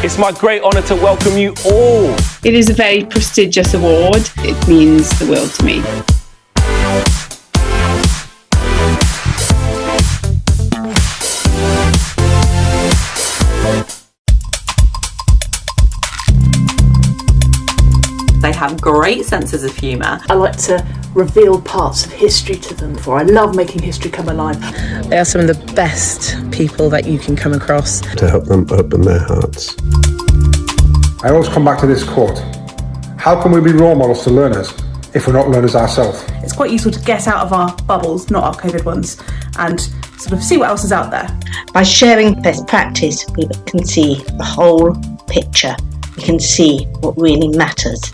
It's my great honour to welcome you all. It is a very prestigious award. It means the world to me. They have great senses of humour. I like to reveal parts of history to them, for I love making history come alive. They are some of the best people that you can come across. To help them open their hearts. I always come back to this quote. How can we be role models to learners if we're not learners ourselves? It's quite useful to get out of our bubbles, not our COVID ones, and sort of see what else is out there. By sharing best practice, we can see the whole picture. We can see what really matters.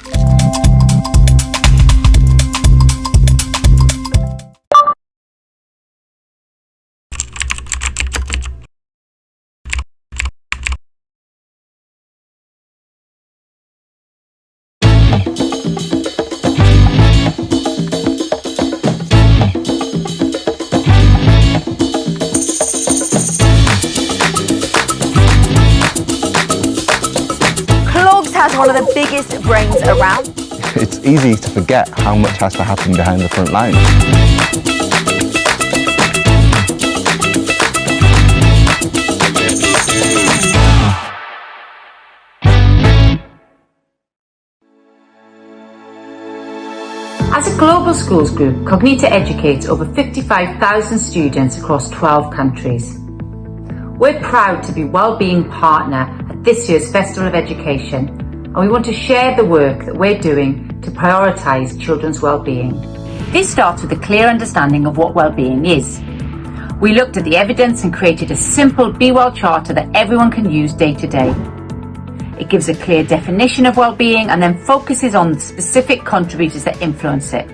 One of the biggest brains around. It's easy to forget how much has to happen behind the front line. As a global schools group, Cognita educates over 55,000 students across 12 countries. We're proud to be Wellbeing Partner at this year's Festival of Education, and we want to share the work that we're doing to prioritise children's well-being. This starts with a clear understanding of what well-being is. We looked at the evidence and created a simple Be Well charter that everyone can use day to day. It gives a clear definition of well-being and then focuses on the specific contributors that influence it.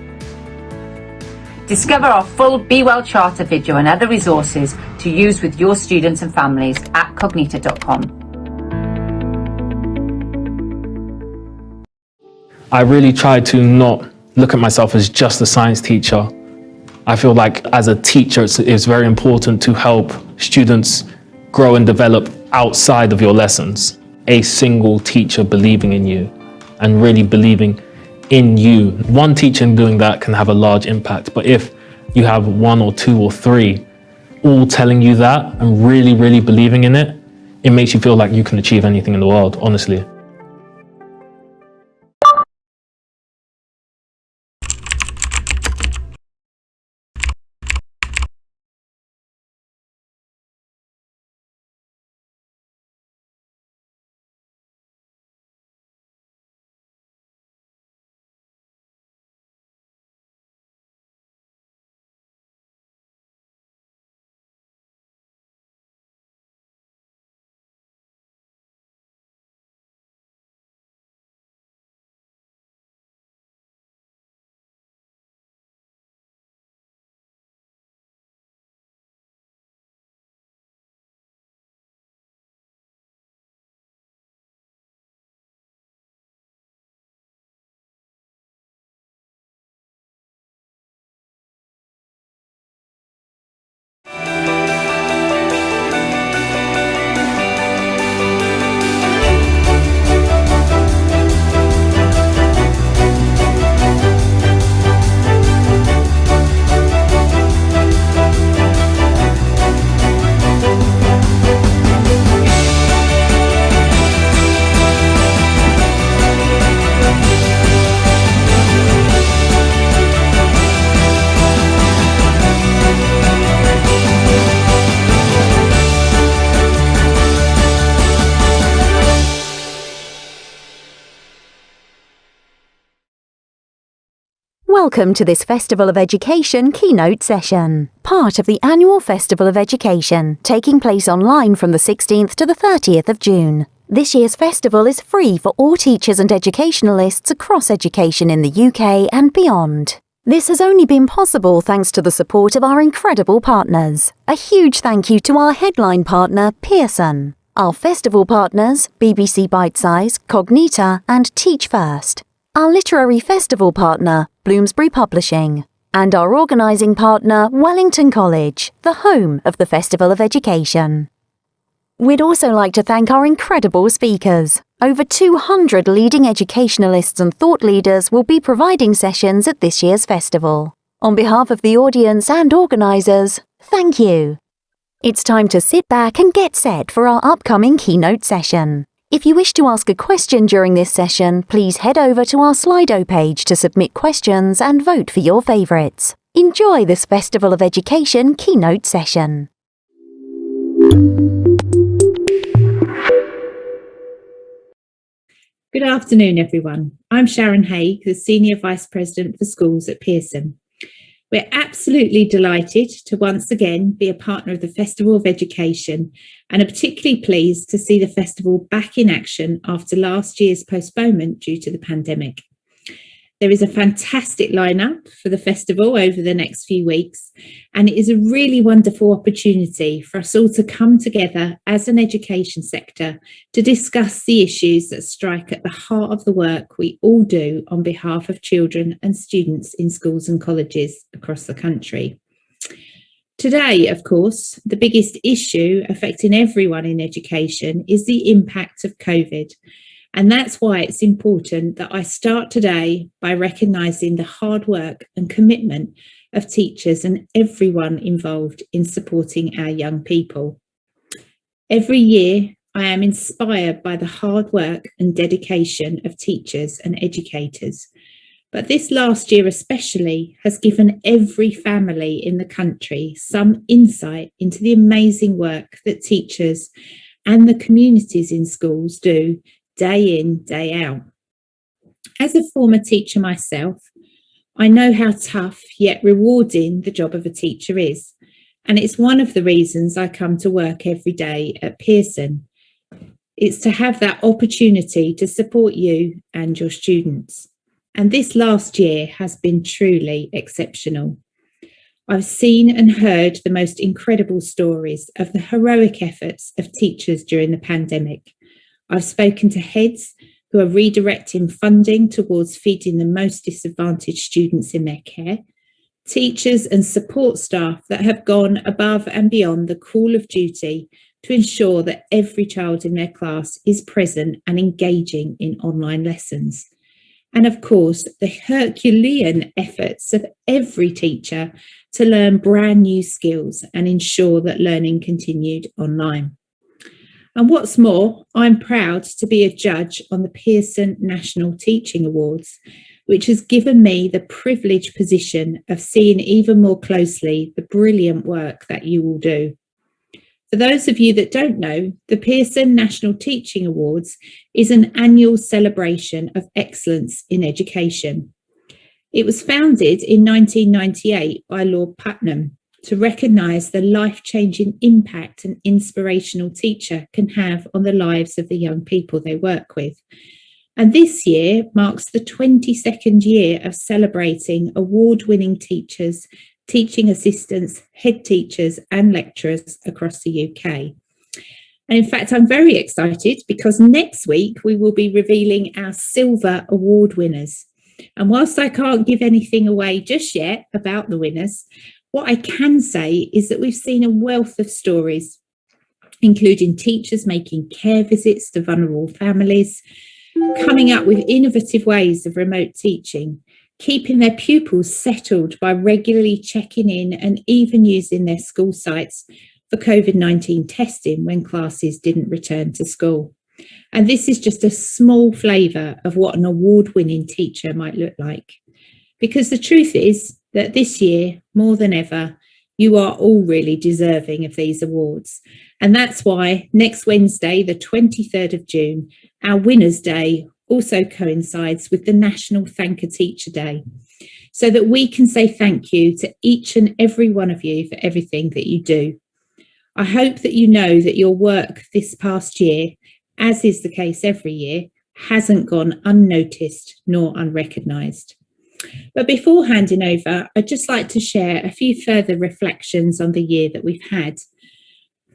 Discover our full Be Well charter video and other resources to use with your students and families at cognita.com. I really try to not look at myself as just a science teacher. I feel like as a teacher, it's very important to help students grow and develop outside of your lessons. A single teacher believing in you and really believing in you. One teacher doing that can have a large impact, but if you have one or two or three all telling you that and really, really believing in it, it makes you feel like you can achieve anything in the world, honestly. Welcome to this Festival of Education keynote session, part of the annual Festival of Education, taking place online from the 16th to the 30th of June. This year's festival is free for all teachers and educationalists across education in the UK and beyond. This has only been possible thanks to the support of our incredible partners. A huge thank you to our headline partner, Pearson, our festival partners, BBC Bitesize, Cognita and Teach First, our literary festival partner, Bloomsbury Publishing, and our organising partner, Wellington College, the home of the Festival of Education. We'd also like to thank our incredible speakers. Over 200 leading educationalists and thought leaders will be providing sessions at this year's festival. On behalf of the audience and organisers, thank you. It's time to sit back and get set for our upcoming keynote session. If you wish to ask a question during this session, please head over to our Slido page to submit questions and vote for your favourites. Enjoy this Festival of Education keynote session. Good afternoon, everyone. I'm Sharon Haig, the Senior Vice President for Schools at Pearson. We're absolutely delighted to once again be a partner of the Festival of Education and are particularly pleased to see the festival back in action after last year's postponement due to the pandemic. There is a fantastic lineup for the festival over the next few weeks, and it is a really wonderful opportunity for us all to come together as an education sector to discuss the issues that strike at the heart of the work we all do on behalf of children and students in schools and colleges across the country. Today, of course, the biggest issue affecting everyone in education is the impact of COVID. And that's why it's important that I start today by recognising the hard work and commitment of teachers and everyone involved in supporting our young people. Every year, I am inspired by the hard work and dedication of teachers and educators. But this last year especially has given every family in the country some insight into the amazing work that teachers and the communities in schools do day in, day out. As a former teacher myself, I know how tough yet rewarding the job of a teacher is, and it's one of the reasons I come to work every day at Pearson. It's to have that opportunity to support you and your students. And this last year has been truly exceptional. I've seen and heard the most incredible stories of the heroic efforts of teachers during the pandemic. I've spoken to heads who are redirecting funding towards feeding the most disadvantaged students in their care, teachers and support staff that have gone above and beyond the call of duty to ensure that every child in their class is present and engaging in online lessons. And of course, the Herculean efforts of every teacher to learn brand new skills and ensure that learning continued online. And what's more, I'm proud to be a judge on the Pearson National Teaching Awards, which has given me the privileged position of seeing even more closely the brilliant work that you all do. For those of you that don't know, the Pearson National Teaching Awards is an annual celebration of excellence in education. It was founded in 1998 by Lord Putnam to recognise the life-changing impact an inspirational teacher can have on the lives of the young people they work with. And this year marks the 22nd year of celebrating award-winning teachers, teaching assistants, head teachers and lecturers across the UK. And in fact, I'm very excited because next week we will be revealing our Silver Award winners. And whilst I can't give anything away just yet about the winners, what I can say is that we've seen a wealth of stories, including teachers making care visits to vulnerable families, coming up with innovative ways of remote teaching, keeping their pupils settled by regularly checking in and even using their school sites for COVID-19 testing when classes didn't return to school. And this is just a small flavour of what an award-winning teacher might look like. Because the truth is that this year, more than ever, you are all really deserving of these awards. And that's why next Wednesday, the 23rd of June, our Winners' Day also coincides with the National Thank a Teacher Day, so that we can say thank you to each and every one of you for everything that you do. I hope that you know that your work this past year, as is the case every year, hasn't gone unnoticed nor unrecognised. But before handing over, I'd just like to share a few further reflections on the year that we've had.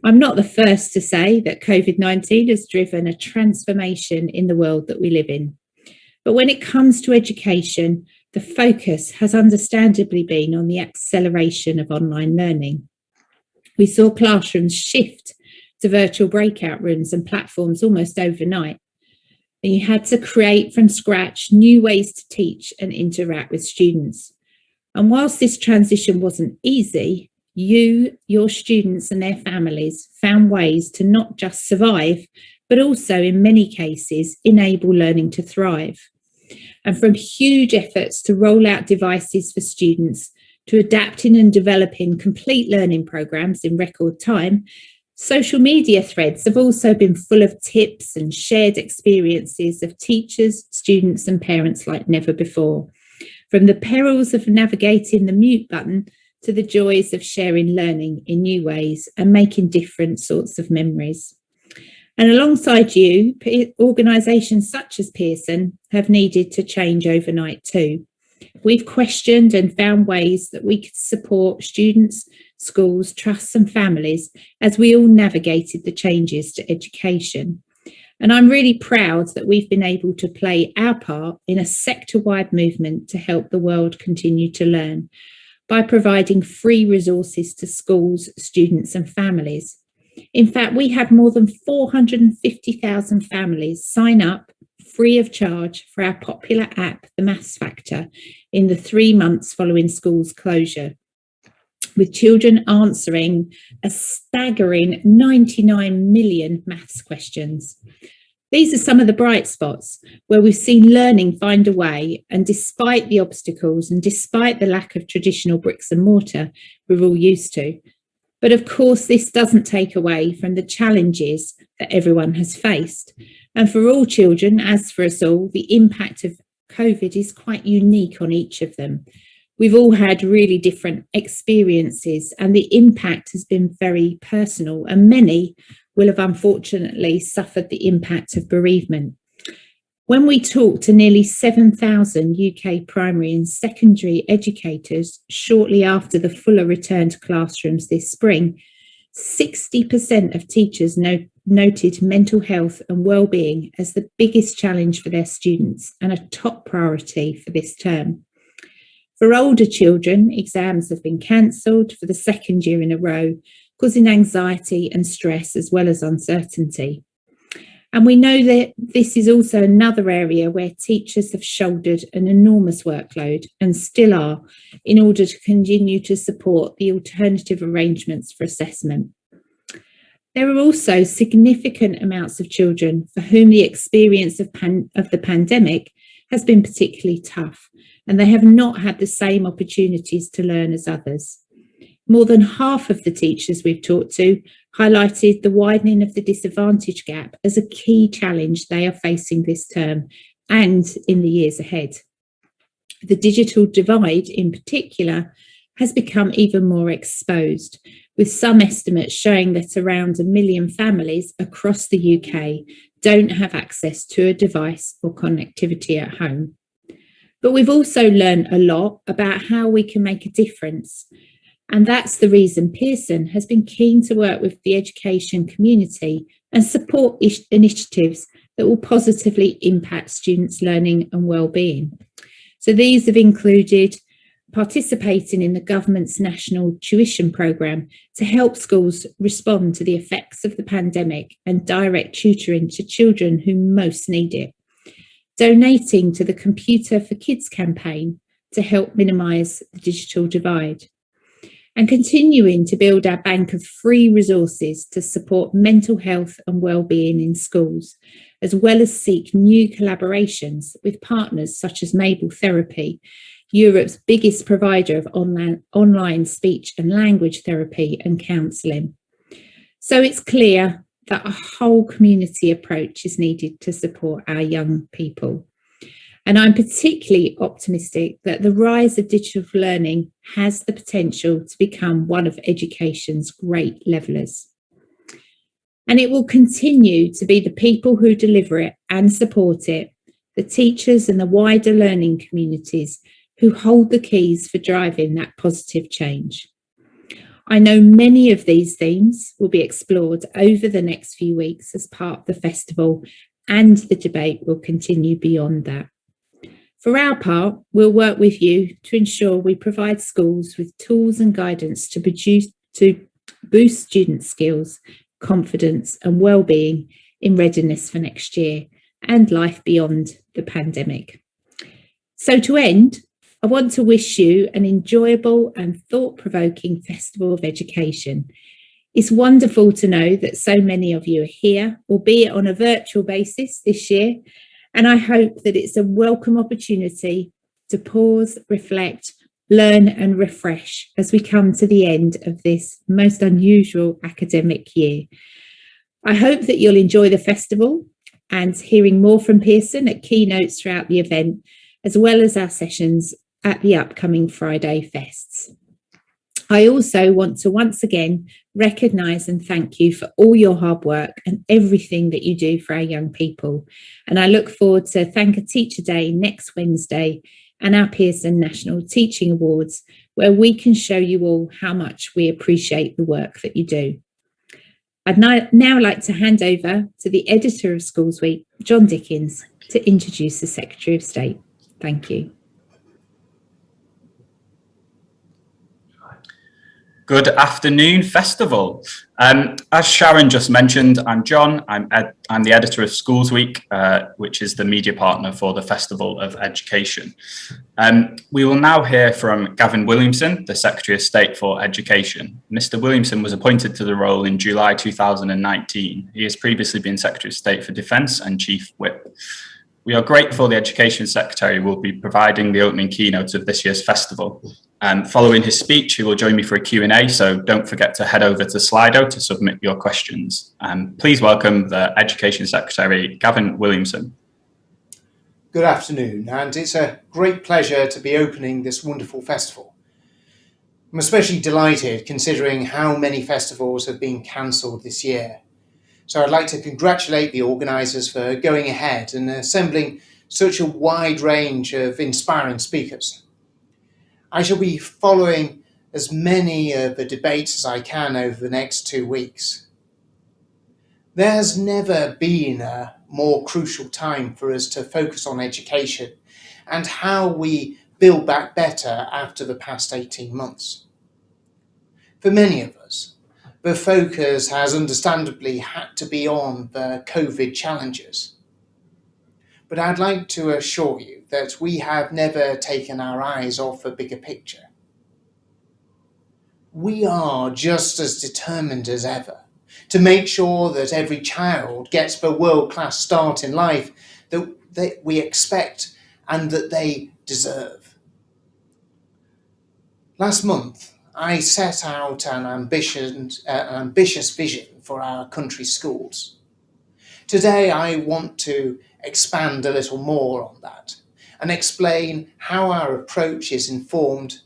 I'm not the first to say that COVID-19 has driven a transformation in the world that we live in. But when it comes to education, the focus has understandably been on the acceleration of online learning. We saw classrooms shift to virtual breakout rooms and platforms almost overnight. And you had to create from scratch new ways to teach and interact with students. And whilst this transition wasn't easy, you, your students and their families found ways to not just survive, but also in many cases enable learning to thrive. And from huge efforts to roll out devices for students to adapting and developing complete learning programs in record time, social media threads have also been full of tips and shared experiences of teachers, students and parents like never before. From the perils of navigating the mute button to the joys of sharing learning in new ways and making different sorts of memories. And alongside you, organisations such as Pearson have needed to change overnight too. We've questioned and found ways that we could support students, schools, trusts and families as we all navigated the changes to education. And I'm really proud that we've been able to play our part in a sector-wide movement to help the world continue to learn by providing free resources to schools, students and families. In fact, we had more than 450,000 families sign up free of charge for our popular app, The Maths Factor, in the 3 months following school's closure, with children answering a staggering 99 million maths questions. These are some of the bright spots where we've seen learning find a way, and despite the obstacles and despite the lack of traditional bricks and mortar we're all used to. But of course, this doesn't take away from the challenges that everyone has faced. And for all children, as for us all, the impact of COVID is quite unique on each of them. We've all had really different experiences and the impact has been very personal, and many will have unfortunately suffered the impact of bereavement. When we talked to nearly 7,000 UK primary and secondary educators shortly after the fuller return to classrooms this spring, 60% of teachers noted mental health and well-being as the biggest challenge for their students and a top priority for this term. For older children, exams have been cancelled for the second year in a row, causing anxiety and stress as well as uncertainty. And we know that this is also another area where teachers have shouldered an enormous workload and still are in order to continue to support the alternative arrangements for assessment. There are also significant amounts of children for whom the experience of the pandemic has been particularly tough, and they have not had the same opportunities to learn as others. More than half of the teachers we've talked to highlighted the widening of the disadvantage gap as a key challenge they are facing this term and in the years ahead. The digital divide in particular has become even more exposed, with some estimates showing that around 1 million families across the UK don't have access to a device or connectivity at home. But we've also learned a lot about how we can make a difference. And that's the reason Pearson has been keen to work with the education community and support initiatives that will positively impact students' learning and well-being. So these have included participating in the government's national tuition programme to help schools respond to the effects of the pandemic and direct tutoring to children who most need it. Donating to the Computer for Kids campaign to help minimise the digital divide. And continuing to build our bank of free resources to support mental health and well-being in schools, as well as seek new collaborations with partners such as Mabel Therapy, Europe's biggest provider of online speech and language therapy and counselling. So it's clear that a whole community approach is needed to support our young people. And I'm particularly optimistic that the rise of digital learning has the potential to become one of education's great levellers. And it will continue to be the people who deliver it and support it, the teachers and the wider learning communities who hold the keys for driving that positive change. I know many of these themes will be explored over the next few weeks as part of the festival, and the debate will continue beyond that. For our part, we'll work with you to ensure we provide schools with tools and guidance to boost student skills confidence and well-being in readiness for next year and life beyond the pandemic. So to end, I want to wish you an enjoyable and thought-provoking Festival of Education. It's wonderful to know that so many of you are here, albeit on a virtual basis this year, and I hope that it's a welcome opportunity to pause, reflect, learn and refresh as we come to the end of this most unusual academic year. I hope that you'll enjoy the festival and hearing more from Pearson at keynotes throughout the event, as well as our sessions at the upcoming Friday fests. I also want to once again recognise and thank you for all your hard work and everything that you do for our young people. And I look forward to Thank a Teacher Day next Wednesday and our Pearson National Teaching Awards, where we can show you all how much we appreciate the work that you do. I'd now like to hand over to the editor of Schools Week, John Dickens, to introduce the Secretary of State. Thank you. Good afternoon, Festival. As Sharon just mentioned, I'm John. I'm the editor of Schools Week, which is the media partner for the Festival of Education. We will now hear from Gavin Williamson, the Secretary of State for Education. Mr. Williamson was appointed to the role in July 2019. He has previously been Secretary of State for Defence and Chief Whip. We are grateful the Education Secretary will be providing the opening keynote of this year's festival. Following his speech, he will join me for a Q&A, so don't forget to head over to Slido to submit your questions. Please welcome the Education Secretary, Gavin Williamson. Good afternoon, and it's a great pleasure to be opening this wonderful festival. I'm especially delighted considering how many festivals have been cancelled this year. So I'd like to congratulate the organisers for going ahead and assembling such a wide range of inspiring speakers. I shall be following as many of the debates as I can over the next 2 weeks. There has never been a more crucial time for us to focus on education and how we build back better after the past 18 months. For many of us, the focus has understandably had to be on the COVID challenges. But I'd like to assure you that we have never taken our eyes off the bigger picture. We are just as determined as ever to make sure that every child gets the world-class start in life that we expect and that they deserve. Last month, I set out an ambitious vision for our country's schools. Today, I want to expand a little more on that and explain how our approach is informed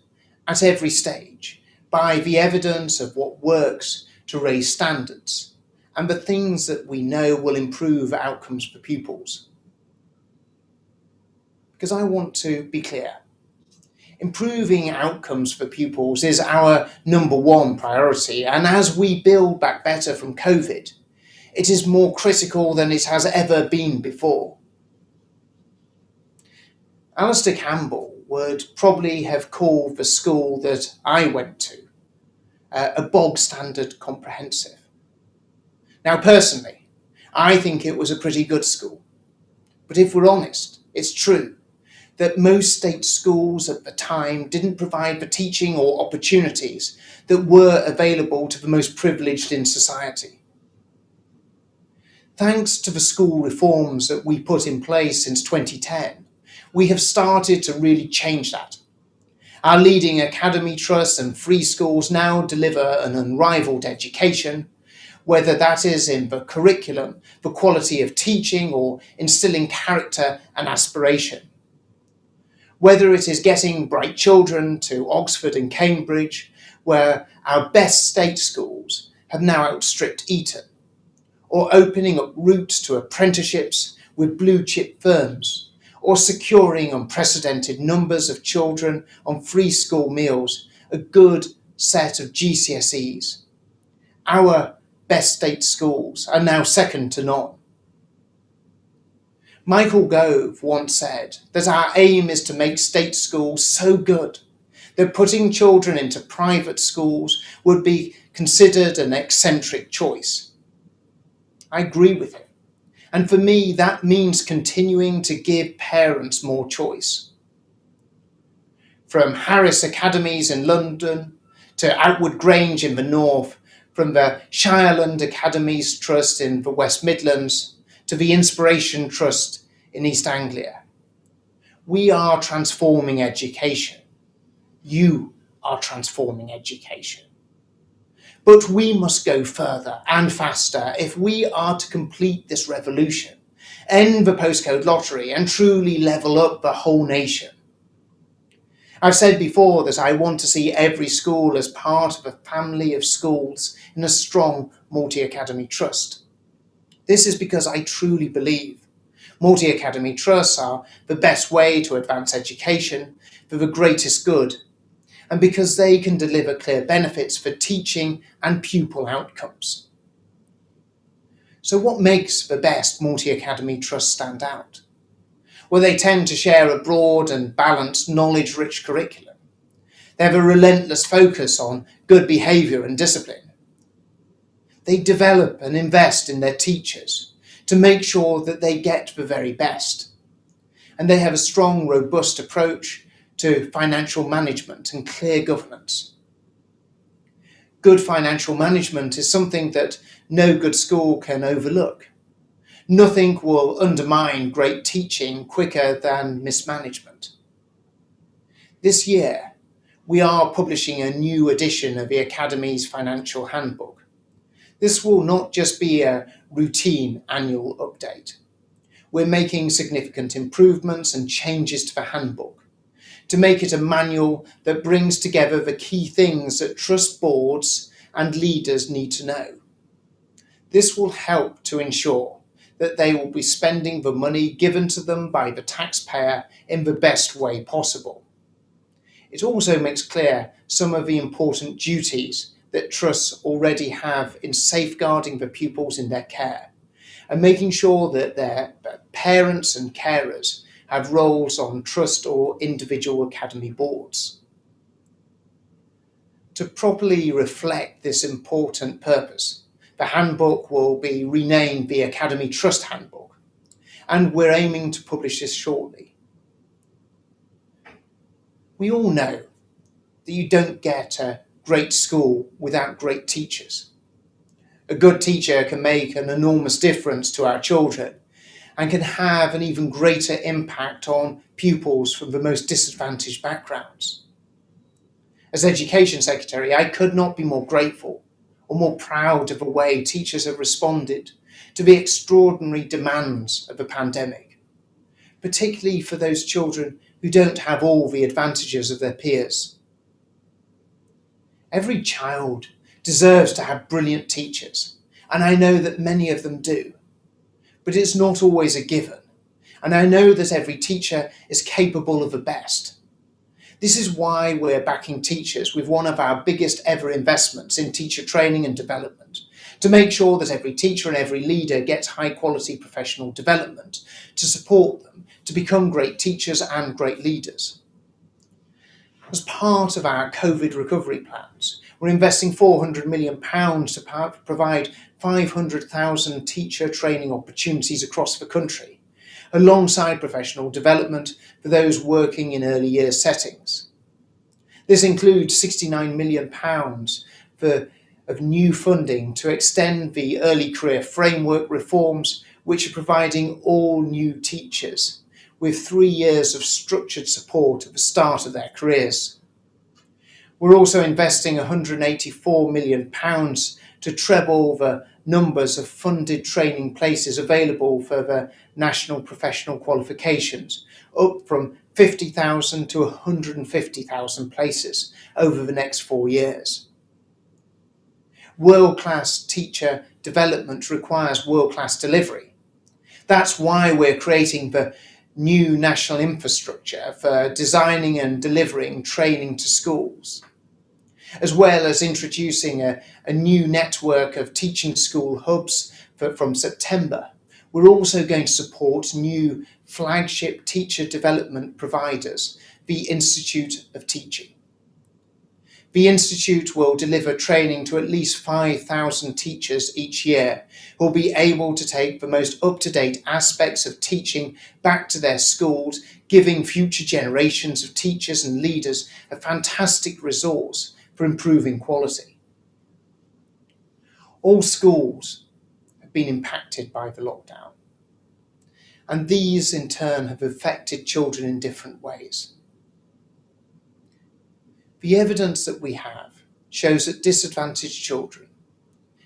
at every stage by the evidence of what works to raise standards and the things that we know will improve outcomes for pupils. Because I want to be clear. Improving outcomes for pupils is our number one priority, and as we build back better from COVID, it is more critical than it has ever been before. Alistair Campbell would probably have called the school that I went to a bog standard comprehensive. Now, personally, I think it was a pretty good school, but if we're honest, it's true that most state schools at the time didn't provide the teaching or opportunities that were available to the most privileged in society. Thanks to the school reforms that we put in place since 2010, we have started to really change that. Our leading academy trusts and free schools now deliver an unrivaled education, whether that is in the curriculum, the quality of teaching, or instilling character and aspiration. Whether it is getting bright children to Oxford and Cambridge, where our best state schools have now outstripped Eton, or opening up routes to apprenticeships with blue chip firms, or securing unprecedented numbers of children on free school meals, a good set of GCSEs. Our best state schools are now second to none. Michael Gove once said that our aim is to make state schools so good that putting children into private schools would be considered an eccentric choice. I agree with him. And for me, that means continuing to give parents more choice. From Harris Academies in London to Outward Grange in the north, from the Shireland Academies Trust in the West Midlands to the Inspiration Trust in East Anglia. We are transforming education. You are transforming education. But we must go further and faster if we are to complete this revolution, end the postcode lottery and truly level up the whole nation. I've said before that I want to see every school as part of a family of schools in a strong multi-academy trust. This is because I truly believe multi-academy trusts are the best way to advance education for the greatest good, and because they can deliver clear benefits for teaching and pupil outcomes. So what makes the best multi-academy trusts stand out? Well, they tend to share a broad and balanced knowledge-rich curriculum. They have a relentless focus on good behaviour and discipline. They develop and invest in their teachers to make sure that they get the very best. And they have a strong, robust approach to financial management and clear governance. Good financial management is something that no good school can overlook. Nothing will undermine great teaching quicker than mismanagement. This year, we are publishing a new edition of the Academy's financial handbook. This will not just be a routine annual update. We're making significant improvements and changes to the handbook to make it a manual that brings together the key things that trust boards and leaders need to know. This will help to ensure that they will be spending the money given to them by the taxpayer in the best way possible. It also makes clear some of the important duties that trusts already have in safeguarding the pupils in their care and making sure that their parents and carers have roles on trust or individual academy boards. To properly reflect this important purpose, the handbook will be renamed the Academy Trust Handbook, and we're aiming to publish this shortly. We all know that you don't get a great school without great teachers. A good teacher can make an enormous difference to our children and can have an even greater impact on pupils from the most disadvantaged backgrounds. As Education Secretary, I could not be more grateful or more proud of the way teachers have responded to the extraordinary demands of the pandemic, particularly for those children who don't have all the advantages of their peers. Every child deserves to have brilliant teachers, and I know that many of them do, but it's not always a given, and I know that every teacher is capable of the best. This is why we're backing teachers with one of our biggest ever investments in teacher training and development, to make sure that every teacher and every leader gets high quality professional development to support them to become great teachers and great leaders. As part of our COVID recovery plans, we're investing £400 million to provide 500,000 teacher training opportunities across the country, alongside professional development for those working in early years settings. This includes £69 million of new funding to extend the early career framework reforms, which are providing all new teachers with 3 years of structured support at the start of their careers. We're also investing £184 million to treble the numbers of funded training places available for the national professional qualifications, up from 50,000 to 150,000 places over the next 4 years. World-class teacher development requires world-class delivery. That's why we're creating the new national infrastructure for designing and delivering training to schools, as well as introducing a new network of teaching school hubs from September. We're also going to support new flagship teacher development providers, the Institute of Teaching. The Institute will deliver training to at least 5,000 teachers each year who will be able to take the most up-to-date aspects of teaching back to their schools, giving future generations of teachers and leaders a fantastic resource for improving quality. All schools have been impacted by the lockdown, and these in turn have affected children in different ways. The evidence that we have shows that disadvantaged children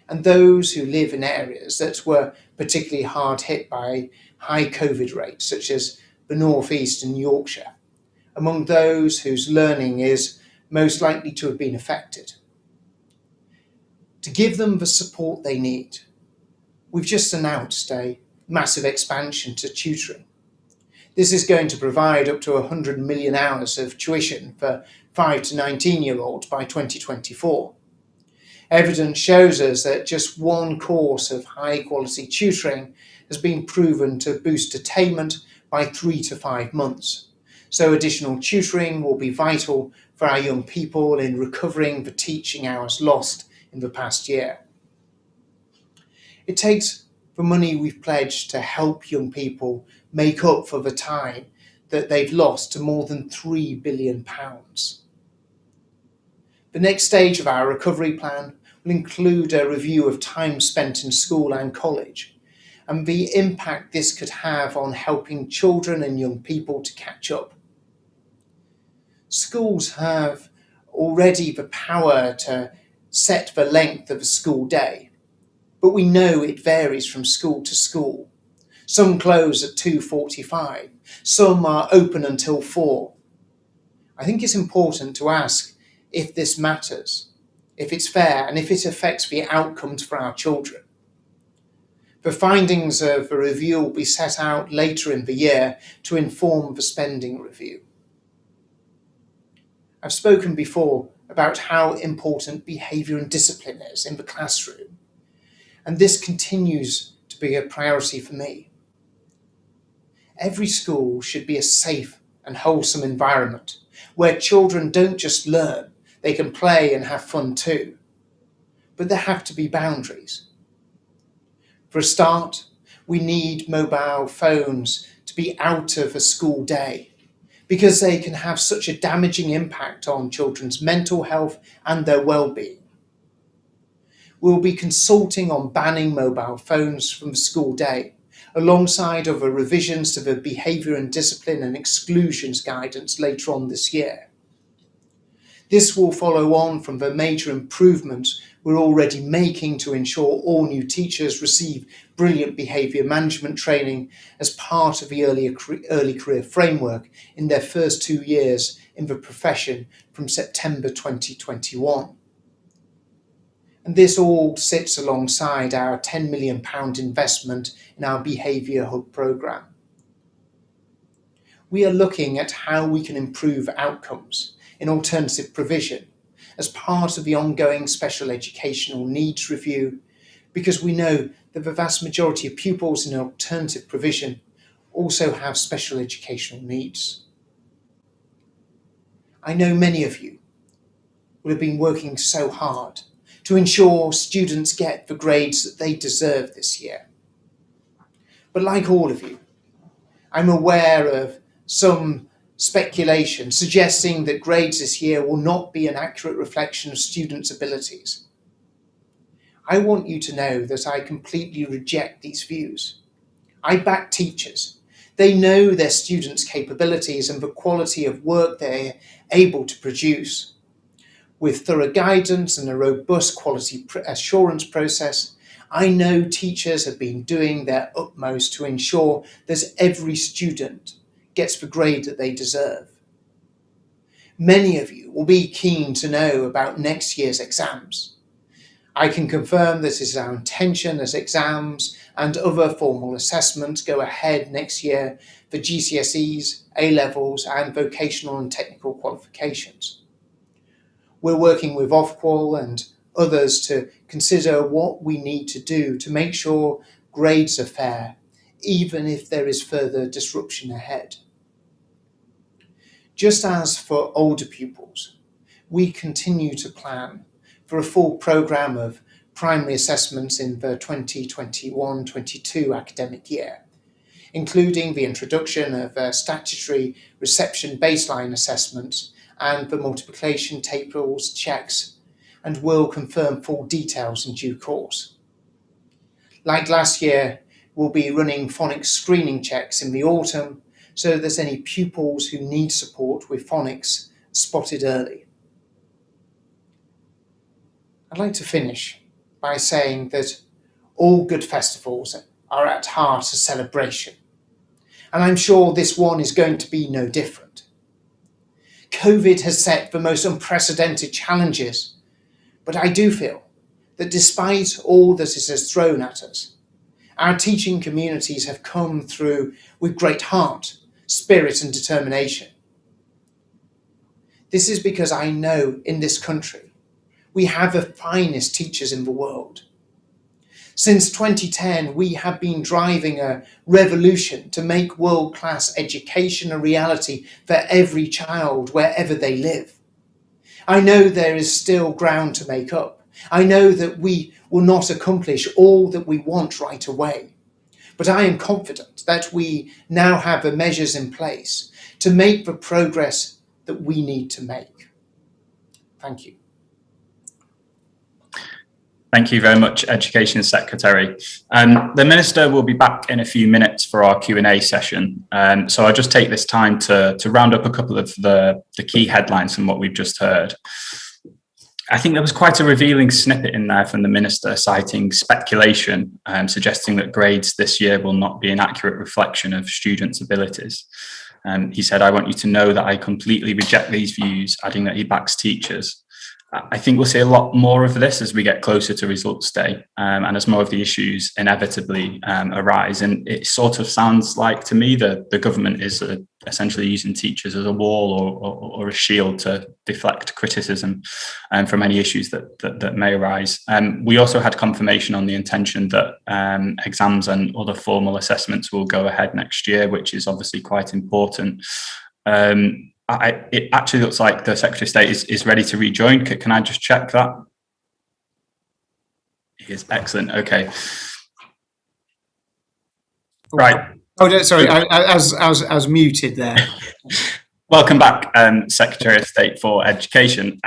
and those who live in areas that were particularly hard hit by high COVID rates, such as the North East and Yorkshire, among those whose learning is most likely to have been affected. To give them the support they need, we've just announced a massive expansion to tutoring. This is going to provide up to 100 million hours of tuition for 5 to 19-year-olds by 2024. Evidence shows us that just one course of high-quality tutoring has been proven to boost attainment by 3 to 5 months. So additional tutoring will be vital for our young people in recovering the teaching hours lost in the past year. It takes the money we've pledged to help young people make up for the time that they've lost to more than £3 billion. The next stage of our recovery plan will include a review of time spent in school and college, and the impact this could have on helping children and young people to catch up. Schools have already the power to set the length of a school day, but we know it varies from school to school. Some close at 2:45, some are open until 4. I think it's important to ask if this matters, if it's fair, and if it affects the outcomes for our children. The findings of the review will be set out later in the year to inform the spending review. I've spoken before about how important behaviour and discipline is in the classroom, and this continues to be a priority for me. Every school should be a safe and wholesome environment where children don't just learn, they can play and have fun too. But there have to be boundaries. For a start, we need mobile phones to be out of a school day because they can have such a damaging impact on children's mental health and their well-being. We'll be consulting on banning mobile phones from the school day, alongside other revisions to the behaviour and discipline and exclusions guidance later on this year. This will follow on from the major improvements we're already making to ensure all new teachers receive brilliant behaviour management training as part of the early career framework in their first 2 years in the profession from September 2021. And this all sits alongside our £10 million investment in our Behaviour Hub programme. We are looking at how we can improve outcomes in alternative provision as part of the ongoing special educational needs review, because we know that the vast majority of pupils in alternative provision also have special educational needs. I know many of you will have been working so hard to ensure students get the grades that they deserve this year. But like all of you, I'm aware of some speculation suggesting that grades this year will not be an accurate reflection of students' abilities. I want you to know that I completely reject these views. I back teachers. They know their students' capabilities and the quality of work they're able to produce. With thorough guidance and a robust quality assurance process, I know teachers have been doing their utmost to ensure that every student gets the grade that they deserve. Many of you will be keen to know about next year's exams. I can confirm that it is our intention as exams and other formal assessments go ahead next year for GCSEs, A-levels and vocational and technical qualifications. We're working with Ofqual and others to consider what we need to do to make sure grades are fair, even if there is further disruption ahead. Just as for older pupils, we continue to plan for a full programme of primary assessments in the 2021-22 academic year, including the introduction of a statutory reception baseline assessment and the multiplication tables checks, and will confirm full details in due course. Like last year, we'll be running phonics screening checks in the autumn, so there's any pupils who need support with phonics spotted early. I'd like to finish by saying that all good festivals are at heart a celebration, and I'm sure this one is going to be no different. COVID has set the most unprecedented challenges, but I do feel that despite all that it has thrown at us, our teaching communities have come through with great heart, spirit and determination. This is because I know in this country we have the finest teachers in the world. Since 2010, we have been driving a revolution to make world-class education a reality for every child wherever they live. I know there is still ground to make up. I know that we will not accomplish all that we want right away. But I am confident that we now have the measures in place to make the progress that we need to make. Thank you. Thank you very much, Education Secretary. The Minister will be back in a few minutes for our Q&A session. So I'll just take this time to round up a couple of the key headlines from what we've just heard. I think there was quite a revealing snippet in there from the Minister citing speculation, suggesting that grades this year will not be an accurate reflection of students' abilities. He said, "I want you to know that I completely reject these views," adding that he backs teachers. I think we'll see a lot more of this as we get closer to results day, and as more of the issues inevitably arise. And it sort of sounds like to me that the government is essentially using teachers as a wall or a shield to deflect criticism from any issues that may arise. We also had confirmation on the intention that exams and other formal assessments will go ahead next year, which is obviously quite important. It actually looks like the Secretary of State is ready to rejoin. Can I just check that? He is excellent. Okay. Right. Oh, sorry, I was muted there. Welcome back, Secretary of State for Education.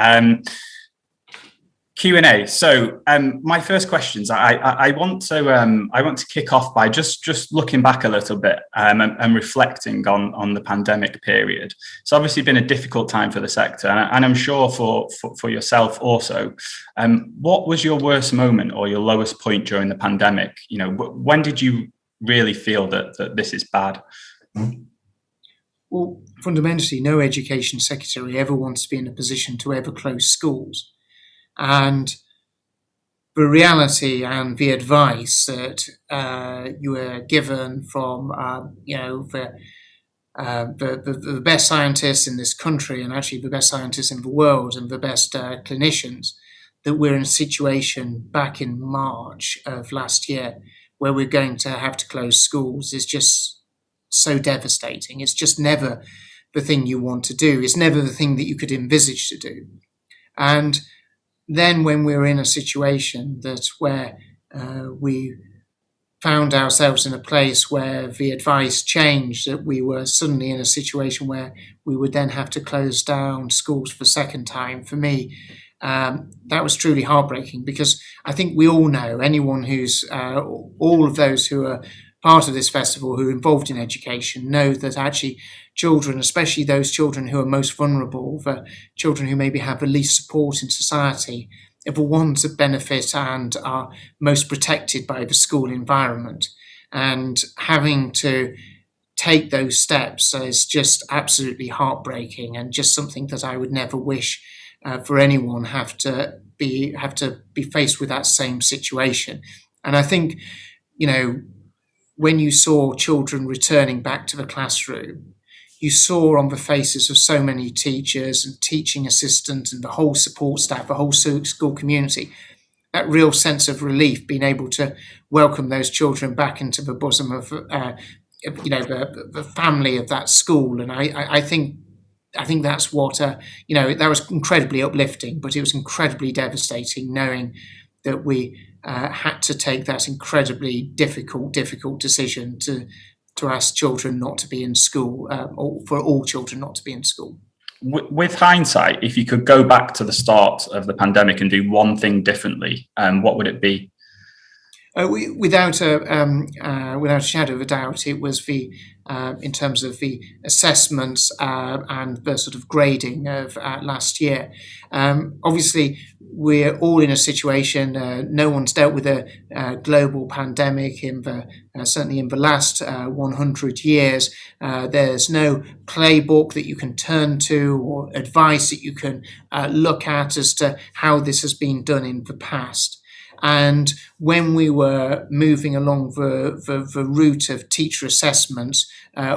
Q&A. So my first questions, I want to kick off by just looking back a little bit and reflecting on the pandemic period. It's obviously been a difficult time for the sector, and I'm sure for yourself also. What was your worst moment or your lowest point during the pandemic? You know, when did you really feel that this is bad? Well, fundamentally, no education secretary ever wants to be in a position to ever close schools. And the reality and the advice that you were given from, the best scientists in this country, and actually the best scientists in the world, and the best clinicians, that we're in a situation back in March of last year where we're going to have to close schools is just so devastating. It's just never the thing you want to do. It's never the thing that you could envisage to do. And then when we were in a situation where we found ourselves in a place where the advice changed, that we were suddenly in a situation where we would then have to close down schools for the second time, for me, that was truly heartbreaking, because I think we all know, anyone who's, all of those who are part of this festival who are involved in education, know that actually children, especially those children who are most vulnerable, the children who maybe have the least support in society, are the ones that benefit and are most protected by the school environment. And having to take those steps is just absolutely heartbreaking, and just something that I would never wish for anyone have to be faced with that same situation. And I think, when you saw children returning back to the classroom, you saw on the faces of so many teachers and teaching assistants and the whole support staff, the whole school community, that real sense of relief, being able to welcome those children back into the bosom of, the family of that school. And I think I think that's what, that was incredibly uplifting, but it was incredibly devastating knowing that we had to take that incredibly difficult decision to ask children not to be in school, or for all children not to be in school. With hindsight, if you could go back to the start of the pandemic and do one thing differently, what would it be? Without a shadow of a doubt, it was in terms of the assessments and the sort of grading of last year. Obviously, we're all in a situation. No one's dealt with a global pandemic certainly in the last 100 years. There's no playbook that you can turn to or advice that you can look at as to how this has been done in the past. And when we were moving along the route of teacher assessments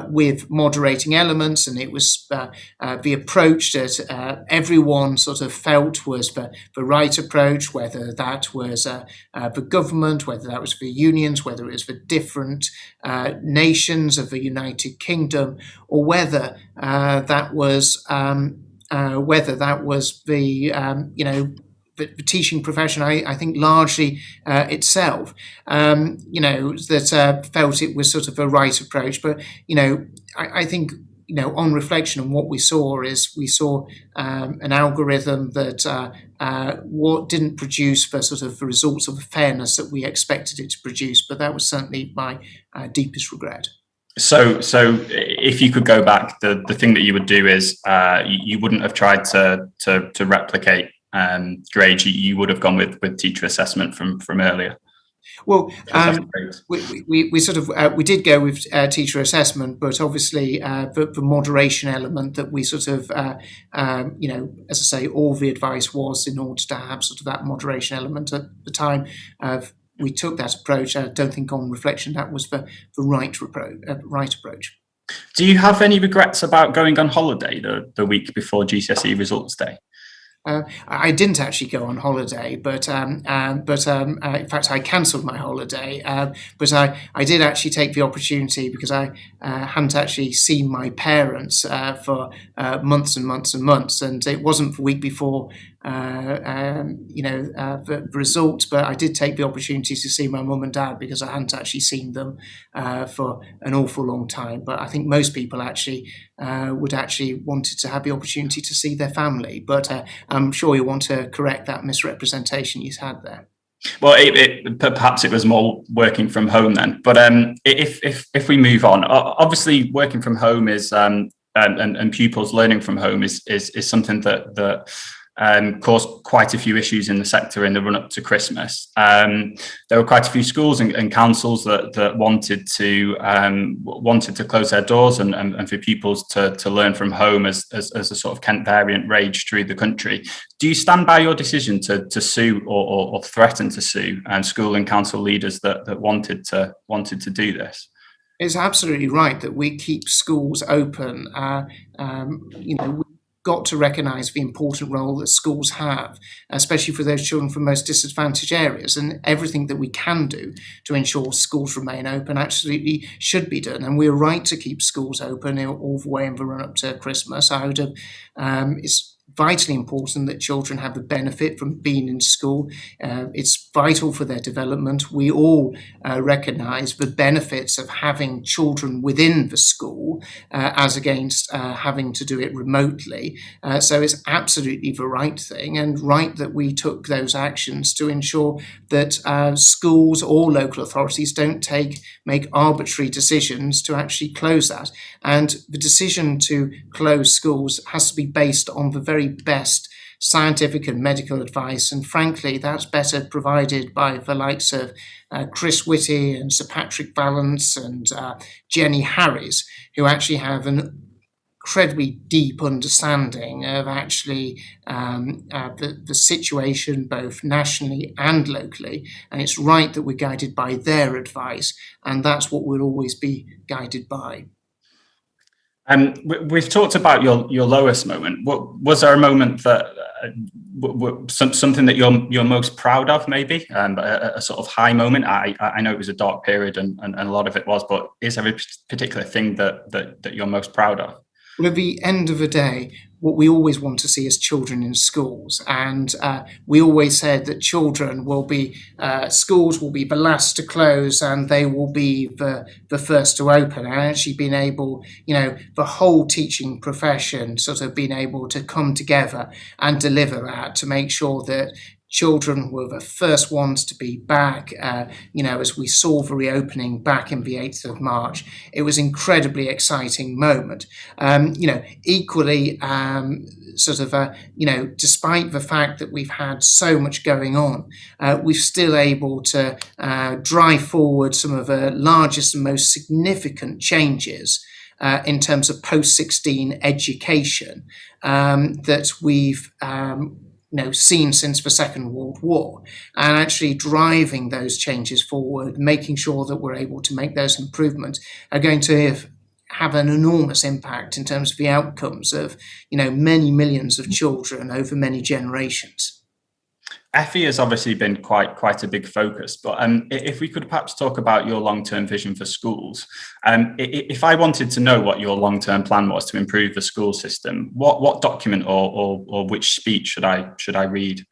with moderating elements, and it was the approach that everyone sort of felt was the right approach, whether that was the government, whether that was the unions, whether it was the different nations of the United Kingdom, or whether that was the teaching profession, I think largely itself, that felt it was sort of a right approach. But, I think, on reflection, and what we saw an algorithm that didn't produce the sort of results of the fairness that we expected it to produce. But that was certainly my deepest regret. So if you could go back, the thing that you would do is you wouldn't have tried to replicate grades. You would have gone with teacher assessment from earlier. Well, we did go with teacher assessment, but obviously the moderation element that we sort of as I say, all the advice was in order to have sort of that moderation element. At the time we took that approach, I don't think on reflection that was the right approach. Do you have any regrets about going on holiday the week before GCSE results day? I didn't actually go on holiday, but in fact I cancelled my holiday. But I did actually take the opportunity, because I hadn't actually seen my parents for months and months and months, and it wasn't the week before the result, but I did take the opportunity to see my mum and dad, because I hadn't actually seen them for an awful long time. But I think most people actually would actually wanted to have the opportunity to see their family. But I'm sure you want to correct that misrepresentation you had there. Well, perhaps it was more working from home then. But if we move on, obviously working from home is and pupils learning from home is something that caused quite a few issues in the sector in the run up to Christmas. There were quite a few schools and councils that wanted to close their doors and for pupils to learn from home as a sort of Kent variant raged through the country. Do you stand by your decision to sue or threaten to sue school and council leaders that wanted to do this? It's absolutely right that we keep schools open. Got to recognise the important role that schools have, especially for those children from most disadvantaged areas, and everything that we can do to ensure schools remain open absolutely should be done. And we're right to keep schools open all the way in the run up to Christmas. I would have, it's vitally important that children have the benefit from being in school. It's vital for their development. We all recognise the benefits of having children within the school as against having to do it remotely. So it's absolutely the right thing, and right that we took those actions to ensure that schools or local authorities don't make arbitrary decisions to actually close that. And the decision to close schools has to be based on the very best scientific and medical advice, and frankly that's better provided by the likes of Chris Whitty and Sir Patrick Vallance and Jenny Harris, who actually have an incredibly deep understanding of actually the situation both nationally and locally, and it's right that we're guided by their advice, and that's what we'll always be guided by. We've talked about your lowest moment. Was there a moment that something that you're most proud of, maybe a sort of high moment? I know it was a dark period and a lot of it was, but is there a particular thing that you're most proud of? Well, at the end of the day, what we always want to see is children in schools. And we always said that children will be, schools will be the last to close and they will be the first to open. And actually being able, the whole teaching profession sort of being able to come together and deliver that to make sure that children were the first ones to be back, as we saw the reopening back in the 8th of March. It was an incredibly exciting moment. Equally, despite the fact that we've had so much going on, we're still able to drive forward some of the largest and most significant changes in terms of post-16 education that we've seen since the Second World War, and actually driving those changes forward, making sure that we're able to make those improvements are going to have an enormous impact in terms of the outcomes of, many millions of children over many generations. FE has obviously been quite a big focus, but if we could perhaps talk about your long-term vision for schools. If I wanted to know what your long-term plan was to improve the school system, what document or which speech should I read?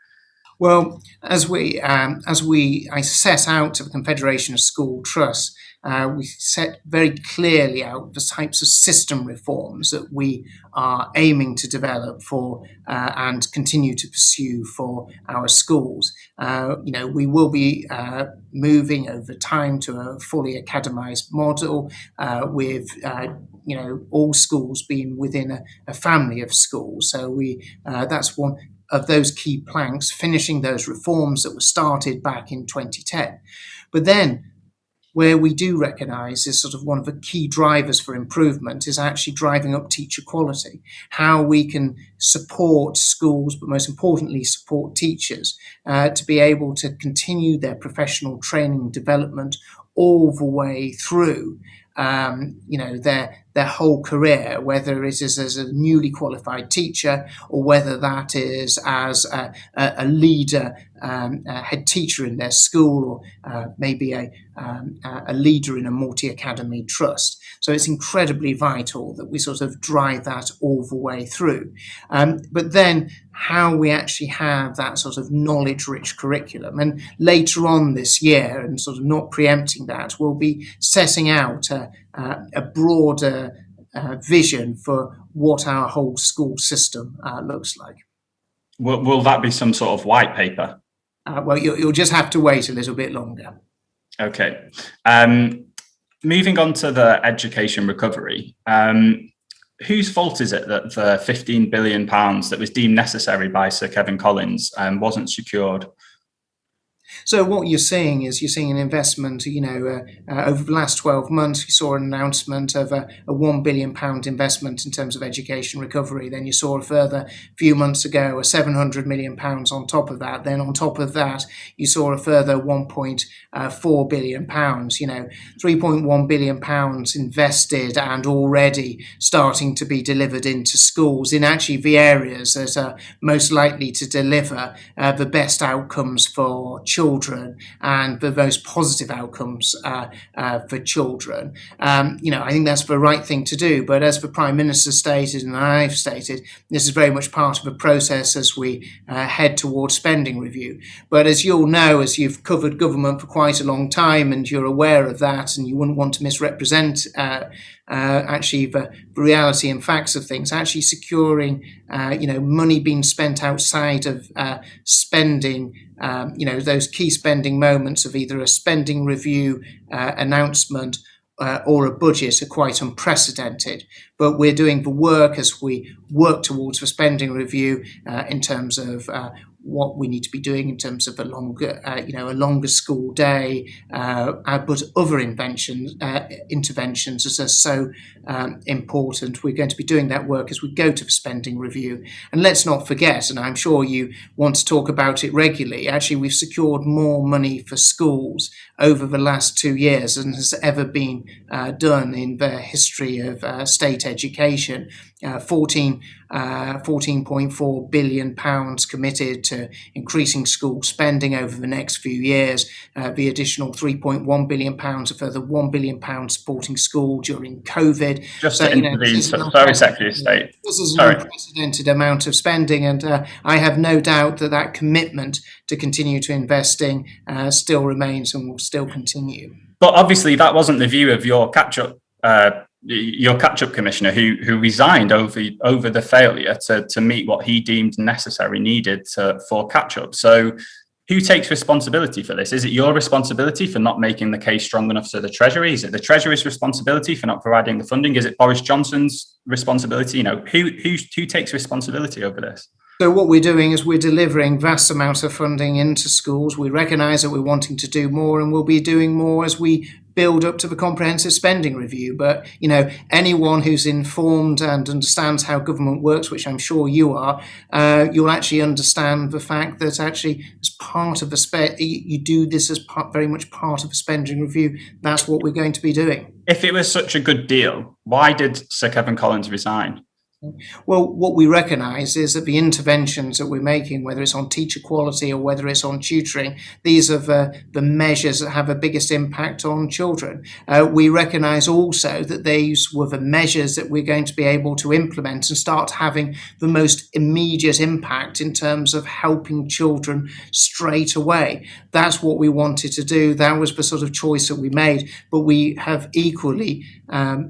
Well, as I set out to the Confederation of School Trusts, we set very clearly out the types of system reforms that we are aiming to develop for and continue to pursue for our schools. We will be moving over time to a fully academised model with all schools being within a family of schools. So that's one of those key planks, finishing those reforms that were started back in 2010. But then where we do recognise is sort of one of the key drivers for improvement is actually driving up teacher quality, how we can support schools, but most importantly support teachers to be able to continue their professional training and development all the way through their whole career, whether it is as a newly qualified teacher or whether that is as a leader, a head teacher in their school, or maybe a leader in a multi-academy trust. So it's incredibly vital that we sort of drive that all the way through. But then how we actually have that sort of knowledge-rich curriculum. And later on this year, and sort of not preempting that, we'll be setting out a broader vision for what our whole school system looks like. Will that be some sort of white paper? Well, you'll just have to wait a little bit longer. Okay. Moving on to the education recovery, whose fault is it that the £15 billion that was deemed necessary by Sir Kevin Collins wasn't secured? So what you're seeing is an investment, over the last 12 months, you saw an announcement of a £1 billion investment in terms of education recovery. Then you saw a further few months ago, a £700 million on top of that. Then on top of that, you saw a further £1.4 billion, £3.1 billion invested and already starting to be delivered into schools in actually the areas that are most likely to deliver the best outcomes for children and the most positive outcomes for children. I think that's the right thing to do. But as the Prime Minister stated and I've stated, this is very much part of a process as we head towards spending review. But as you'll know, as you've covered government for quite a long time and you're aware of that and you wouldn't want to misrepresent actually the reality and facts of things, actually securing money being spent outside of spending, those key spending moments of either a spending review announcement or a budget are quite unprecedented. But we're doing the work as we work towards the spending review in terms of what we need to be doing in terms of a longer school day, but other interventions as are so important. We're going to be doing that work as we go to the spending review. And let's not forget, and I'm sure you want to talk about it regularly, actually we've secured more money for schools over the last 2 years than has ever been done in the history of state education. £14.4 billion committed to increasing school spending over the next few years, the additional £3.1 billion, a further £1 billion supporting school during COVID. Just to intervene, sorry, Secretary of State. This is an unprecedented amount of spending, and I have no doubt that commitment to continue to investing still remains and will still continue. But obviously that wasn't the view of your catch-up commissioner who resigned over the failure to meet what he deemed necessary needed for catch-up. So who takes responsibility for this? Is it your responsibility for not making the case strong enough to the Treasury? Is it the Treasury's responsibility for not providing the funding? Is it Boris Johnson's responsibility? Who takes responsibility over this? So what we're doing is we're delivering vast amounts of funding into schools. We recognise that we're wanting to do more, and we'll be doing more as we build up to the comprehensive spending review. But, anyone who's informed and understands how government works, which I'm sure you are, you'll actually understand the fact that actually as part of you do this as very much part of a spending review. That's what we're going to be doing. If it was such a good deal, why did Sir Kevin Collins resign? Well, what we recognise is that the interventions that we're making, whether it's on teacher quality or whether it's on tutoring, these are the measures that have the biggest impact on children. We recognise also that these were the measures that we're going to be able to implement and start having the most immediate impact in terms of helping children straight away. That's what we wanted to do. That was the sort of choice that we made. But we have equally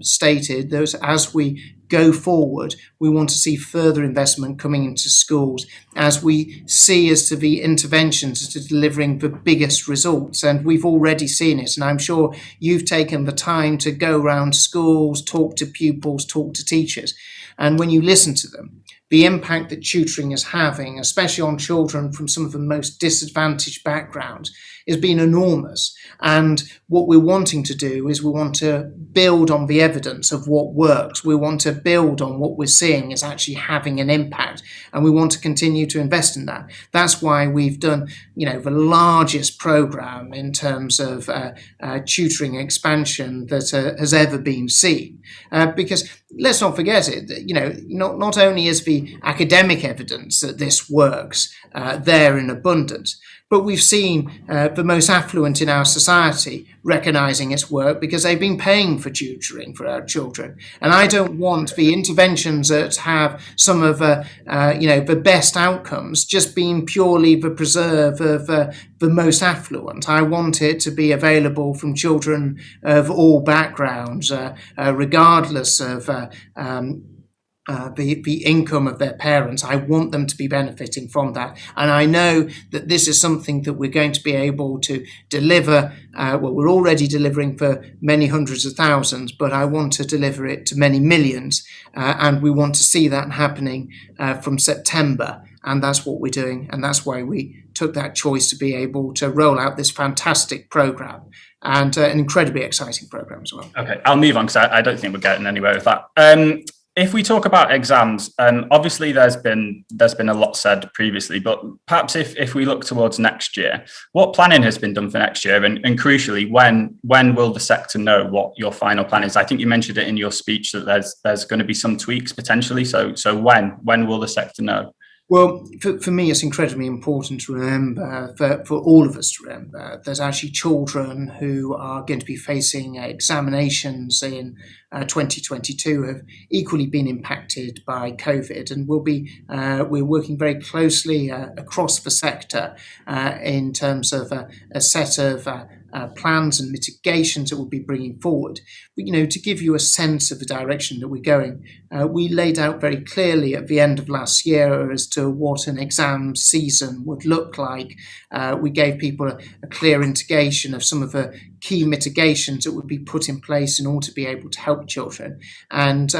stated that as we go forward, we want to see further investment coming into schools as we see as to the interventions to delivering the biggest results. And we've already seen it. And I'm sure you've taken the time to go around schools, talk to pupils, talk to teachers. And when you listen to them, the impact that tutoring is having, especially on children from some of the most disadvantaged backgrounds, has been enormous. And what we're wanting to do is we want to build on the evidence of what works. We want to build on what we're seeing is actually having an impact. And we want to continue to invest in that. That's why we've done, the largest program in terms of tutoring expansion that has ever been seen. Because let's not forget it, not only is the academic evidence that this works there in abundance, but we've seen the most affluent in our society recognising its work because they've been paying for tutoring for our children. And I don't want the interventions that have some of the best outcomes just being purely the preserve of the most affluent. I want it to be available from children of all backgrounds, regardless of the income of their parents. I want them to be benefiting from that. And I know that this is something that we're going to be able to deliver. We're already delivering for many hundreds of thousands, but I want to deliver it to many millions. And we want to see that happening from September. And that's what we're doing. And that's why we took that choice to be able to roll out this fantastic programme and an incredibly exciting programme as well. Okay, I'll move on because I don't think we're getting anywhere with that. If we talk about exams, obviously there's been a lot said previously, but perhaps if we look towards next year, what planning has been done for next year, and crucially, when will the sector know what your final plan is? I think you mentioned it in your speech that there's going to be some tweaks potentially. So when will the sector know? Well, for me, it's incredibly important to remember, for all of us to remember, that actually children who are going to be facing examinations in 2022 have equally been impacted by COVID, and we're working very closely across the sector in terms of a set of plans and mitigations that we'll be bringing forward. But, to give you a sense of the direction that we're going, we laid out very clearly at the end of last year as to what an exam season would look like. We gave people a clear indication of some of the key mitigations that would be put in place in order to be able to help children. And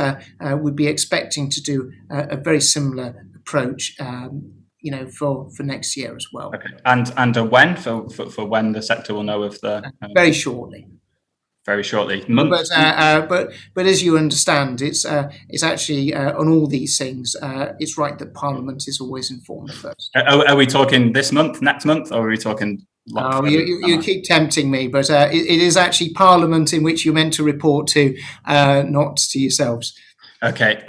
we'd be expecting to do a very similar approach for next year as well. Okay. And a when for when the sector will know of the very shortly. Very shortly. But as you understand, it's actually on all these things. It's right that Parliament is always informed first. Are we talking this month, next month, or are we talking? You keep tempting me, but it is actually Parliament in which you're meant to report to, not to yourselves. Okay.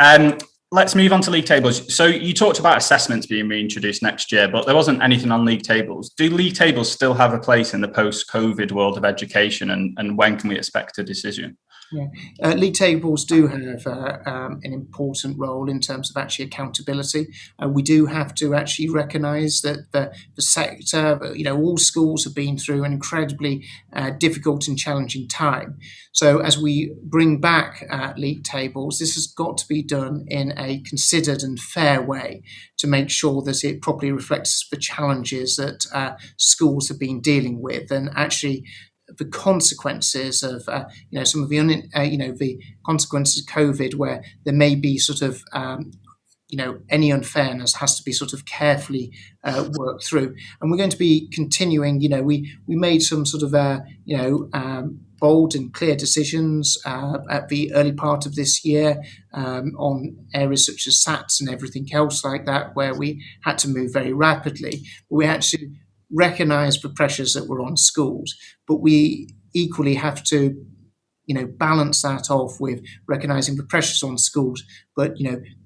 let's move on to league tables. So you talked about assessments being reintroduced next year, but there wasn't anything on league tables. Do league tables still have a place in the post-COVID world of education, and when can we expect a decision? Yeah. League tables do have an important role in terms of actually accountability. We do have to actually recognise that the sector, all schools have been through an incredibly difficult and challenging time. So as we bring back league tables, this has got to be done in a considered and fair way to make sure that it properly reflects the challenges that schools have been dealing with, and actually the consequences of some of the the consequences of COVID, where there may be sort of any unfairness has to be sort of carefully worked through. And we're going to be continuing. We made some sort of bold and clear decisions at the early part of this year on areas such as SATs and everything else like that, where we had to move very rapidly. We actually recognise the pressures that were on schools, but we equally have to balance that off with recognising the pressures on schools, but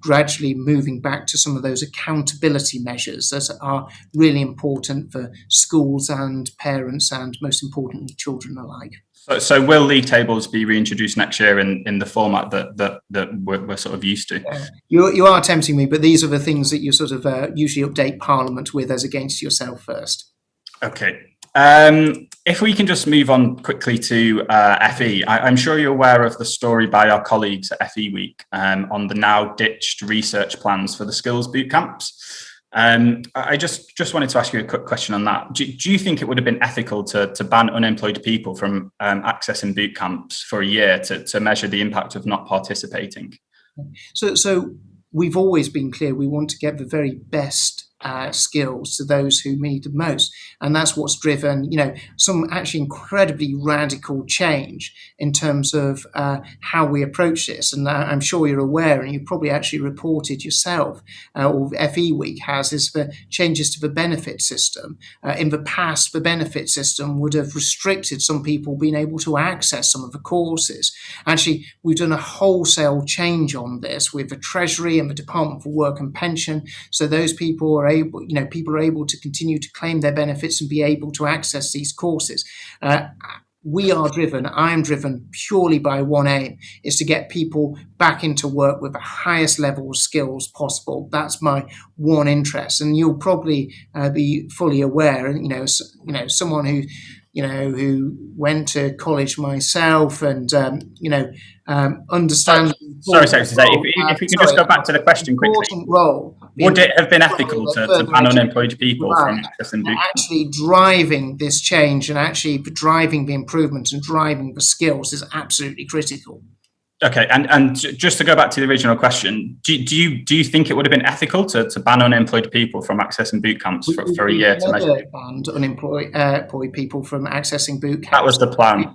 gradually moving back to some of those accountability measures that are really important for schools and parents, and most importantly children alike. So will league tables be reintroduced next year in the format that we're sort of used to? You are tempting me, but these are the things that you sort of usually update Parliament with as against yourself first. Okay. If we can just move on quickly to FE, I'm sure you're aware of the story by our colleagues at FE Week on the now ditched research plans for the skills bootcamps. I just wanted to ask you a quick question on that. Do you think it would have been ethical to ban unemployed people from accessing bootcamps for a year to measure the impact of not participating? So we've always been clear we want to get the very best skills to those who need the most, and that's what's driven some actually incredibly radical change in terms of how we approach this. And I'm sure you're aware, and you probably actually reported yourself, or FE Week has, is the changes to the benefit system. In the past, the benefit system would have restricted some people being able to access some of the courses. Actually, we've done a wholesale change on this with the Treasury and the Department for Work and Pension, so those people are able to continue to claim their benefits and be able to access these courses. I am driven purely by one aim, is to get people back into work with the highest level of skills possible. That's my one interest. And you'll probably be fully aware, someone who went to college myself and, understand. Sorry to say, if we can just go back to the question quickly. Would it have been ethical to ban unemployed people from accessing bootcamps? Actually driving this change and actually driving the improvement and driving the skills is absolutely critical. Okay, and just to go back to the original question, do you think it would have been ethical to ban unemployed people from accessing bootcamps for a year to measure? We banned unemployed people from accessing bootcamps. That was the plan.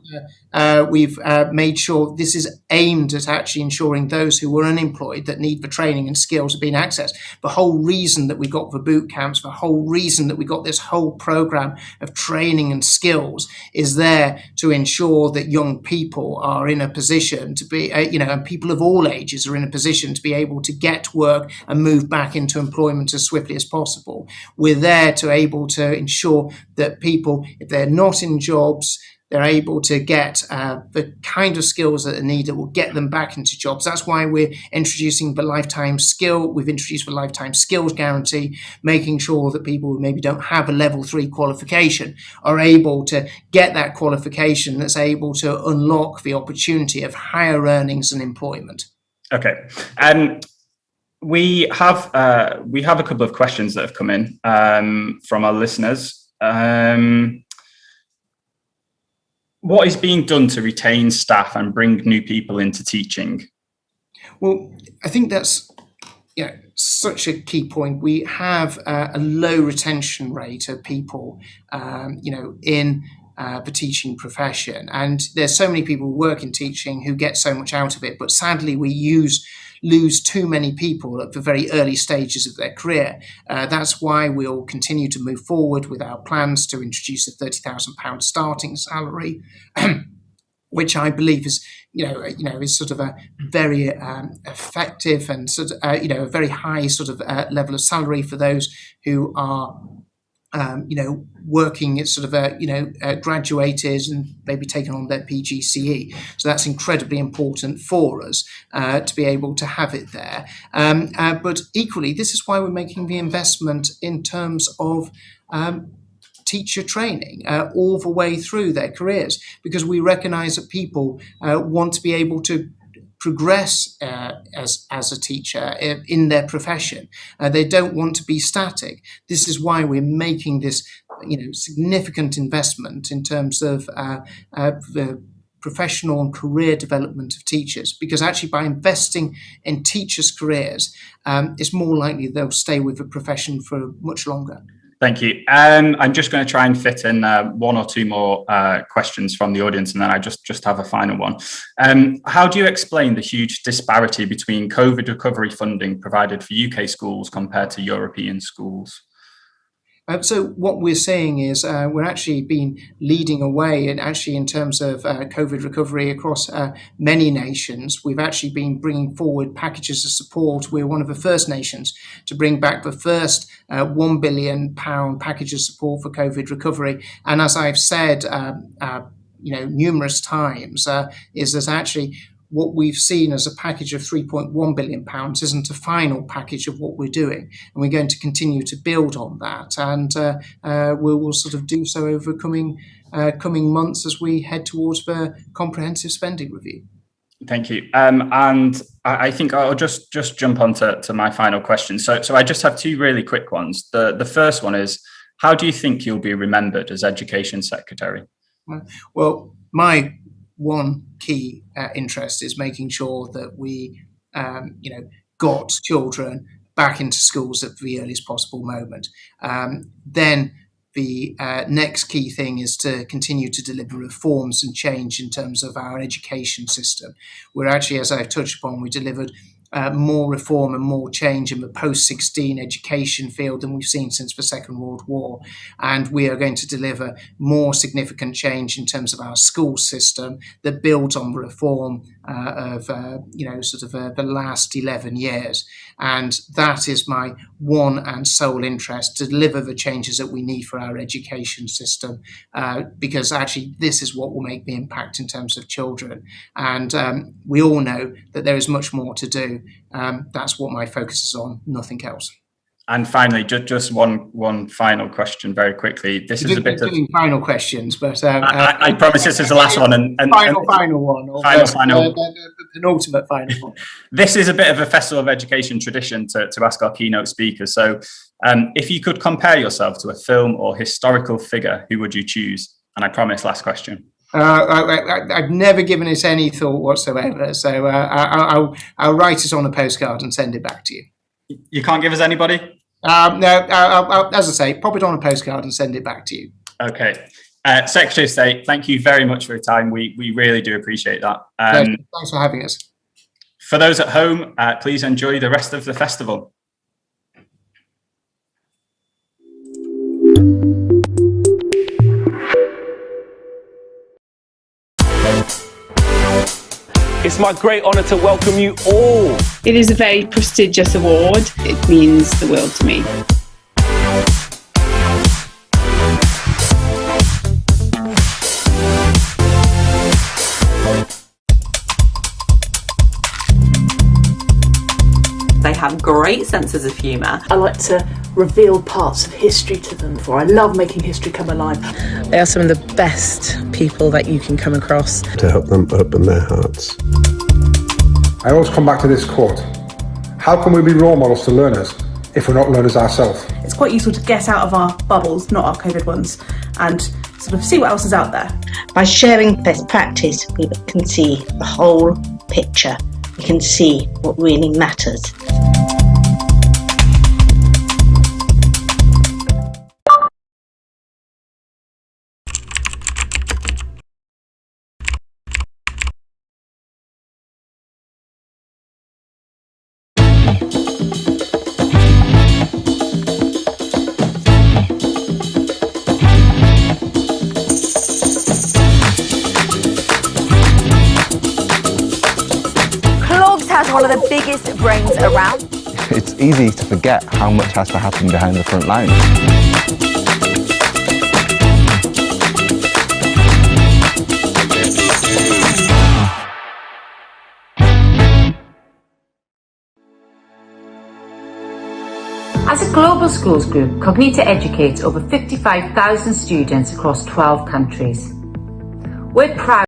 We've made sure this is aimed at actually ensuring those who were unemployed that need the training and skills are being accessed. The whole reason that we got the bootcamps, the whole reason that we got this whole program of training and skills is there to ensure that young people are in a position to be, and people of all ages are in a position to be able to get work and move back into employment as swiftly as possible. We're there to able to ensure that people, if they're not in jobs, they're able to get the kind of skills that are needed will get them back into jobs. That's why we're introducing the lifetime skill. We've introduced the lifetime skills guarantee, making sure that people who maybe don't have a level 3 qualification are able to get that qualification that's able to unlock the opportunity of higher earnings and employment. Okay. We have a couple of questions that have come in from our listeners. What is being done to retain staff and bring new people into teaching? Well, I think that's such a key point. We have a low retention rate of people, in the teaching profession, and there's so many people who work in teaching who get so much out of it. But sadly, we lose too many people at the very early stages of their career. That's why we'll continue to move forward with our plans to introduce a £30,000 starting salary. which I believe is, is sort of a very effective and sort of, a very high sort of level of salary for those who are, working at sort of, graduated and maybe taken on their PGCE. So that's incredibly important for us to be able to have it there. But equally, this is why we're making the investment in terms of teacher training all the way through their careers, because we recognise that people want to be able to progress as a teacher in their profession. They don't want to be static. This is why we're making this, significant investment in terms of the professional and career development of teachers, because actually by investing in teachers' careers, it's more likely they'll stay with the profession for much longer. Thank you. I'm just going to try and fit in one or two more questions from the audience, and then I just have a final one. How do you explain the huge disparity between COVID recovery funding provided for UK schools compared to European schools? So what we're seeing is we're actually been leading away, and actually in terms of COVID recovery across many nations, we've actually been bringing forward packages of support. We're one of the first nations to bring back the first £1 billion package of support for COVID recovery. And as I've said, numerous times, is that actually what we've seen as a package of £3.1 billion isn't a final package of what we're doing. And we're going to continue to build on that. And we will sort of do so over coming months as we head towards the comprehensive spending review. Thank you. And I think I'll just jump on to my final question. So I just have two really quick ones. The first one is, how do you think you'll be remembered as Education Secretary? Well, my one key interest is making sure that we, got children back into schools at the earliest possible moment. Then the next key thing is to continue to deliver reforms and change in terms of our education system. We're actually, as I've touched upon, we delivered more reform and more change in the post-16 education field than we've seen since the Second World War. And we are going to deliver more significant change in terms of our school system that builds on the reform of the last 11 years. And that is my one and sole interest, to deliver the changes that we need for our education system, because actually this is what will make the impact in terms of children. And we all know that there is much more to do. That's what my focus is on, nothing else. And finally, just one final question very quickly. This is a bit of final questions, but I promise this is the last one. And final one, or the penultimate final one. This is a bit of a Festival of Education tradition to ask our keynote speakers. So, if you could compare yourself to a film or historical figure, who would you choose? And I promise, last question. I've never given it any thought whatsoever, so I'll write it on a postcard and send it back to you. You can't give us anybody? No, as I say, pop it on a postcard and send it back to you. Okay. Secretary of State, thank you very much for your time. We really do appreciate that. Thanks for having us. For those at home, please enjoy the rest of the festival. It's my great honour to welcome you all. It is a very prestigious award. It means the world to me. They have great senses of humour. I like to reveal parts of history to them, for I love making history come alive. They are some of the best people that you can come across. To help them open their hearts. I always come back to this quote. How can we be role models to learners if we're not learners ourselves? It's quite useful to get out of our bubbles, not our COVID ones, and sort of see what else is out there. By sharing best practice, we can see the whole picture. We can see what really matters. biggest brains around. It's easy to forget how much has to happen behind the front line. As a global schools group, Cognita educates over 55,000 students across 12 countries. We're proud